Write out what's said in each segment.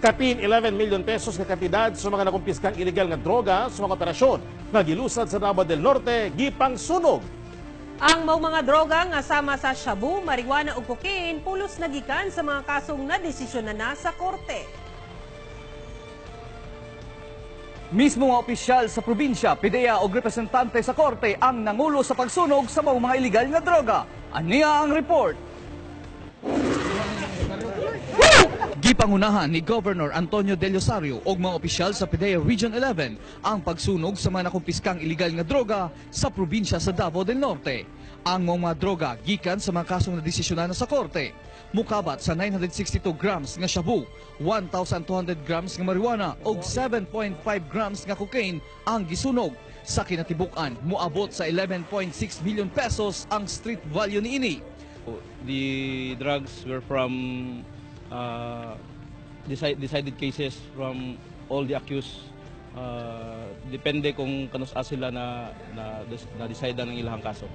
Kapin 11 million pesos nga kantidad sa mga nakumpiskang illegal nga droga sa mga operasyon nga gilusad sa Davao del Norte gipang sunog. Ang mga droga nga sama sa shabu, marijuana ug cocaine pulos nagikan sa mga kasong nadesisyonan na sa korte. Mismo nga opisyal sa probinsya, PIDEA o representante sa korte ang nangulo sa pagsunog sa mga illegal nga droga. Aniya ang report. Gipangunahan ni Governor Antonio Del Rosario o mga opisyal sa PIDEA Region 11 ang pagsunog sa mga nakumpiskang illegal nga droga sa probinsya sa Davao del Norte. Ang mga droga gikan sa mga kasong nadesisyonan sa korte. Mukabat sa 962 grams nga shabu, 1,200 grams nga marijuana o 7.5 grams nga cocaine ang gisunog. Sa kinatibukan, muabot sa 11.6 million pesos ang street value niini. The drugs were from decided cases from all the accused. Depende kung kanus-a sila na decide ng ilang kaso.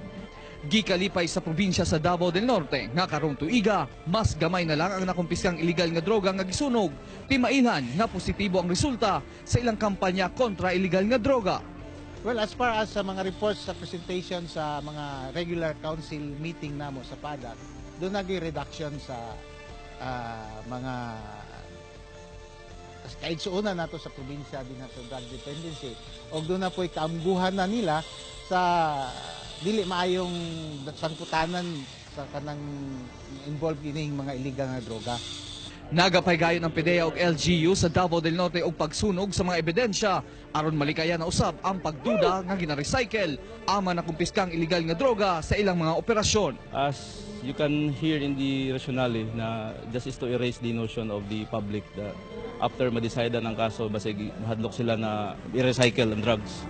Gikalipay sa probinsya sa Davao del Norte nga karong tuiga, mas gamay na lang ang nakumpiskang illegal nga droga nga gisunog. Timailhan nga positibo ang resulta sa ilang kampanya kontra illegal nga droga. Well, as far as sa mga reports sa presentation sa mga regular council meeting namo sa PADAC, doon nag-reduction sa mga kahit suuna nato sa probinsya din nato drug dependency. O doon na po'y kaamguhan na nila sa dili maayong sangkutanan sa kanang involved ining mga illegal nga droga. Nagapay gayon ang PIDEA ug LGU sa Davao del Norte og pagsunog sa mga ebidensya aron malikayan na usab ang pagduda nga gina-recycle ang mga nakumpiskang illegal nga droga sa ilang mga operasyon. As you can hear in the rationale na just is to erase the notion of the public that after ma-decide ng kaso basig mahadlok sila na i-recycle ang drugs.